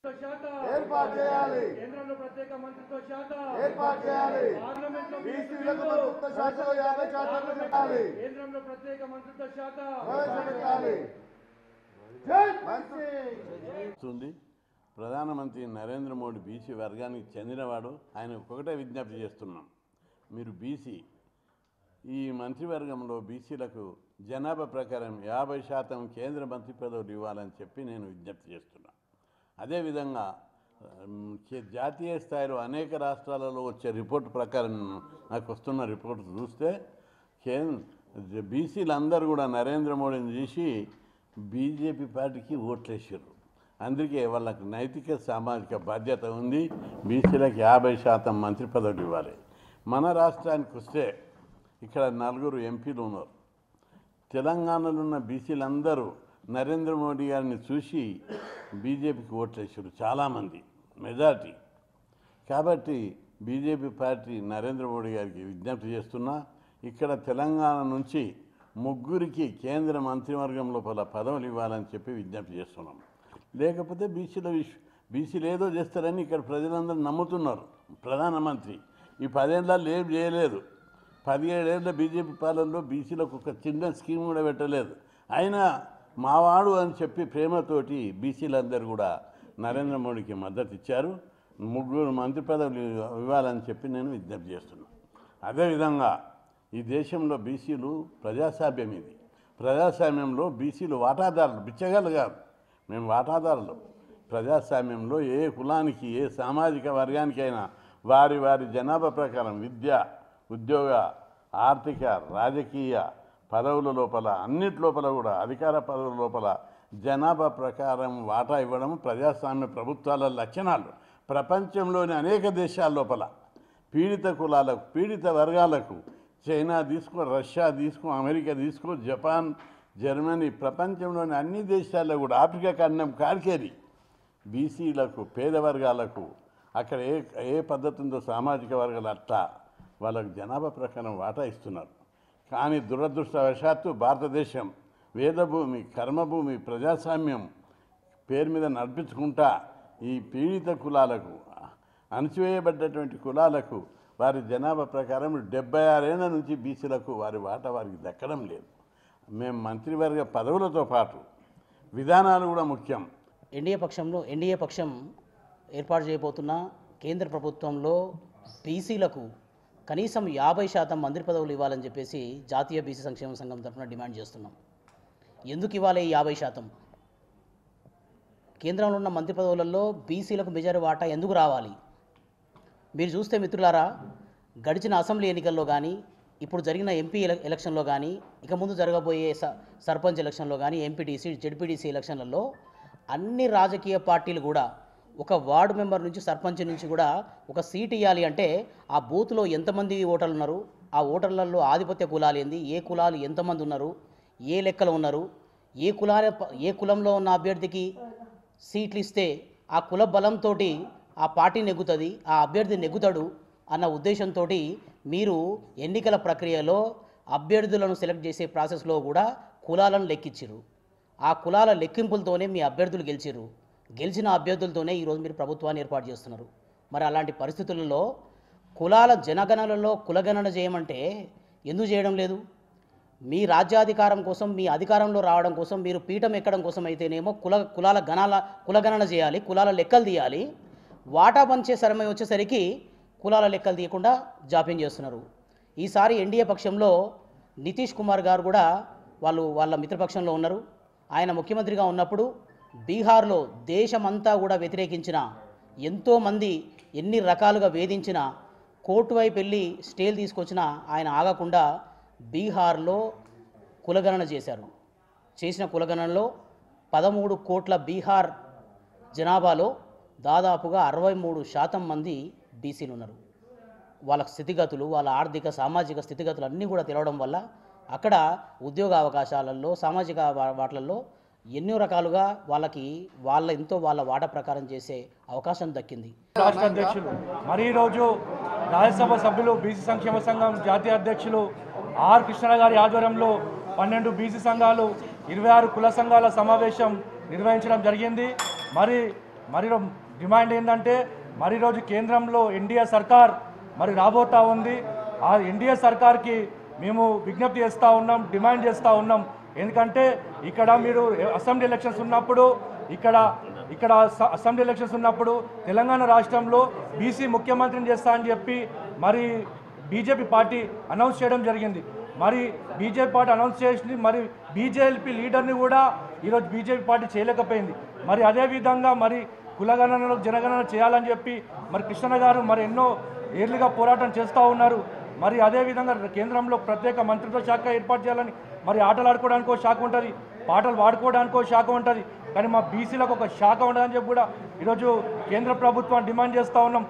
శాఖ ఏర్పాటు చేయాలి. కేంద్రంలో ప్రత్యేక మంత్రిత్వ శాఖ ఏర్పాటు చేయాలి. పార్లమెంట్లో బీసీలకు మంత్రిత్వ శాఖలో 50% పెట్టాలి. కేంద్రంలో ప్రత్యేక మంత్రిత్వ శాఖ ప్రవేశపెట్టాలి. ప్రధానమంత్రి నరేంద్ర మోడీ బీసీ వర్గానికి చెందినవాడు. ఆయన ఒకటే విజ్ఞప్తి చేస్తున్నాం, మీరు బీసీ ఈ మంత్రివర్గంలో బీసీలకు జనాభా ప్రకారం 50% కేంద్ర మంత్రి పదవులు ఇవ్వాలని చెప్పి నేను విజ్ఞప్తి చేస్తున్నాను. అదేవిధంగా జాతీయ స్థాయిలో అనేక రాష్ట్రాలలో వచ్చే రిపోర్టు ప్రకారం నాకు వస్తున్న రిపోర్టు చూస్తే బీసీలందరూ కూడా నరేంద్ర మోడీని చూసి బీజేపీ పార్టీకి ఓట్లేసారు. అందుకే వాళ్ళకి నైతిక సామాజిక బాధ్యత ఉంది. బీసీలకు 50% మంత్రి పదవులు ఇవ్వాలి. మన రాష్ట్రానికి వస్తే ఇక్కడ 4 ఎంపీలు ఉన్నారు. తెలంగాణలో ఉన్న బీసీలందరూ నరేంద్ర మోడీ గారిని చూసి బీజేపీకి ఓట్లేసారు, చాలామంది మెజార్టీ. కాబట్టి బీజేపీ పార్టీ నరేంద్ర మోడీ గారికి విజ్ఞప్తి చేస్తున్నా, ఇక్కడ తెలంగాణ నుంచి 3 కేంద్ర మంత్రివర్గం లోపల పదవులు ఇవ్వాలని చెప్పి విజ్ఞప్తి చేస్తున్నాం. లేకపోతే బీసీలు ఏదో చేస్తారని ఇక్కడ ప్రజలందరూ నమ్ముతున్నారు. ప్రధానమంత్రి ఈ 10 ఏళ్ళలో ఏం చేయలేదు. 17 ఏళ్ళ బీజేపీ పాలనలో బీసీలకు ఒక చిన్న స్కీమ్ కూడా పెట్టలేదు. అయినా మావాడు అని చెప్పి ప్రేమతోటి బీసీలందరూ కూడా నరేంద్ర మోడీకి మద్దతు ఇచ్చారు. 3 మంత్రి పదవులు ఇవ్వాలని చెప్పి నేను విజ్ఞప్తి చేస్తున్నాను. అదేవిధంగా ఈ దేశంలో బీసీలు ప్రజాస్వామ్యం, ఇది ప్రజాస్వామ్యంలో బీసీలు వాటాదారులు, బిచ్చగాళ్ళు కాదు, మేము వాటాదారులు. ప్రజాస్వామ్యంలో ఏ కులానికి ఏ సామాజిక వర్గానికైనా వారి వారి జనాభా ప్రకారం విద్య, ఉద్యోగ, ఆర్థిక, రాజకీయ పదవుల లోపల అన్నిటి లోపల కూడా అధికార పదవుల లోపల జనాభా ప్రకారం వాటా ఇవ్వడం ప్రజాస్వామ్య ప్రభుత్వాల లక్షణాలు. ప్రపంచంలోని అనేక దేశాల లోపల పీడిత కులాలకు, పీడిత వర్గాలకు, చైనా తీసుకో, రష్యా తీసుకో, అమెరికా తీసుకో, జపాన్, జర్మనీ, ప్రపంచంలోని అన్ని దేశాల్లో కూడా ఆఫ్రికా ఖండం కాడికేరి బీసీలకు, పేద వర్గాలకు అక్కడ ఏ పద్ధతి ఉందో సామాజిక వర్గాలు అట్లా వాళ్ళకు జనాభా ప్రకారం వాటా ఇస్తున్నారు. కానీ దురదృష్టవశాత్తు భారతదేశం వేదభూమి, కర్మభూమి, ప్రజాస్వామ్యం పేరు మీద నడిపించుకుంటా ఈ పీడిత కులాలకు, అణచివేయబడ్డటువంటి కులాలకు వారి జనాభా ప్రకారం 76 ఏళ్ల నుంచి బీసీలకు వారి వాటా వారికి దక్కడం లేదు. మేము మంత్రివర్గ పదవులతో పాటు విధానాలు కూడా ముఖ్యం. ఎన్డీఏ పక్షం ఏర్పాటు చేయబోతున్న కేంద్ర ప్రభుత్వంలో బీసీలకు కనీసం 50% మంత్రి పదవులు ఇవ్వాలని చెప్పేసి జాతీయ బీసీ సంక్షేమ సంఘం తరఫున డిమాండ్ చేస్తున్నాం. ఎందుకు ఇవ్వాలి 50%? కేంద్రంలో ఉన్న మంత్రి పదవులలో బీసీలకు మెజారిటీ వాటా ఎందుకు రావాలి? మీరు చూస్తే మిత్రులారా, గడిచిన అసెంబ్లీ ఎన్నికల్లో కానీ, ఇప్పుడు జరిగిన ఎంపీ ఎలక్షన్లో కానీ, ఇక ముందు జరగబోయే సర్పంచ్ ఎలక్షన్లో కానీ, ఎంపీటీసీ, జెడ్పీటీసీ ఎలక్షన్లలో అన్ని రాజకీయ పార్టీలు కూడా ఒక వార్డు మెంబర్ నుంచి, సర్పంచ్ నుంచి కూడా ఒక సీట్ ఇవ్వాలి అంటే ఆ బూత్లో ఎంతమంది ఓటర్లు ఉన్నారు, ఆ ఓటర్లలో ఆధిపత్య కులాలు ఏంది, ఏ కులాలు ఎంతమంది ఉన్నారు, ఏ లెక్కలు ఉన్నారు, ఏ కులంలో ఉన్న అభ్యర్థికి సీట్లు ఇస్తే ఆ కుల బలంతో ఆ పార్టీ నెగ్గుతుంది, ఆ అభ్యర్థి నెగ్గుతాడు అన్న ఉద్దేశంతో మీరు ఎన్నికల ప్రక్రియలో అభ్యర్థులను సెలెక్ట్ చేసే ప్రాసెస్లో కూడా కులాలను లెక్కించారు. ఆ కులాల లెక్కింపులతోనే మీ అభ్యర్థులు గెలిచారు. గెలిచిన అభ్యర్థులతోనే ఈరోజు మీరు ప్రభుత్వాన్ని ఏర్పాటు చేస్తున్నారు. మరి అలాంటి పరిస్థితులలో కులాల జనగణనలో కులగణన చేయమంటే ఎందుకు చేయడం లేదు? మీ రాజ్యాధికారం కోసం, మీ అధికారంలో రావడం కోసం, మీరు పీఠం ఎక్కడం కోసం అయితేనేమో కులగణన చేయాలి, కులాల లెక్కలు తీయాలి. వాటా పంచే సమయం వచ్చేసరికి కులాల లెక్కలు తీయకుండా జాప్యం చేస్తున్నారు. ఈసారి ఎన్డీఏ పక్షంలో నితీష్ కుమార్ గారు కూడా వాళ్ళ మిత్రపక్షంలో ఉన్నారు. ఆయన ముఖ్యమంత్రిగా ఉన్నప్పుడు బీహార్లో దేశమంతా కూడా వ్యతిరేకించిన, ఎంతోమంది ఎన్ని రకాలుగా వేధించిన, కోర్టు వైపు వెళ్ళి స్టేలు తీసుకొచ్చిన ఆయన ఆగకుండా బీహార్లో కులగణన చేశారు. చేసిన కులగణనలో 13 కోట్ల బీహార్ జనాభాలో దాదాపుగా 63% మంది బీసీలు ఉన్నారు. వాళ్ళ స్థితిగతులు, వాళ్ళ ఆర్థిక సామాజిక స్థితిగతులు అన్నీ కూడా తెలవడం వల్ల అక్కడ ఉద్యోగ అవకాశాలలో, సామాజిక వాటిలలో ఎన్నో రకాలుగా వాళ్ళ వాటా ప్రకారం చేసే అవకాశం దక్కింది. రాష్ట్ర అధ్యక్షులు మరి ఈరోజు రాజ్యసభ సభ్యులు బీసీ సంక్షేమ సంఘం జాతీయ అధ్యక్షులు ఆర్ కృష్ణ గారి ఆధ్వర్యంలో 12 బీసీ సంఘాలు, 26 కుల సంఘాల సమావేశం నిర్వహించడం జరిగింది. మరి మరి డిమాండ్ ఏంటంటే మరి ఈరోజు కేంద్రంలో ఎన్డీఏ సర్కార్ మరి రాబోతా ఉంది. ఆ ఎన్డీఏ సర్కార్కి మేము విజ్ఞప్తి చేస్తూ ఉన్నాం, డిమాండ్ చేస్తూ ఉన్నాం. ఎందుకంటే ఇక్కడ మీరు అసెంబ్లీ ఎలక్షన్స్ ఉన్నప్పుడు ఇక్కడ అసెంబ్లీ ఎలక్షన్స్ ఉన్నప్పుడు తెలంగాణ రాష్ట్రంలో బీసీ ముఖ్యమంత్రిని చేస్తా అని చెప్పి మరి బీజేపీ పార్టీ అనౌన్స్ చేయడం జరిగింది. మరి బీజేపీ పార్టీ అనౌన్స్ చేసింది, మరి బీజేపీ లీడర్ని కూడా ఈరోజు బీజేపీ పార్టీ చేయలేకపోయింది. మరి అదేవిధంగా మరి కులగణనలో జనగణన చేయాలని చెప్పి మరి కృష్ణ గారు మరి ఎన్నో ఏళ్ళుగా పోరాటం చేస్తూ ఉన్నారు. మరి అదేవిధంగా కేంద్రంలో ప్రత్యేక మంత్రిత్వ శాఖ ఏర్పాటు చేయాలని, మరి ఆటలు ఆడుకోవడానికో శాఖ ఉంటుంది, పాటలు పాడుకోవడానికో శాఖ ఉంటుంది, కానీ మా బీసీలకు ఒక శాఖ ఉండదని చెప్పి కూడా ఈరోజు కేంద్ర ప్రభుత్వాన్ని డిమాండ్ చేస్తూ ఉన్నాం.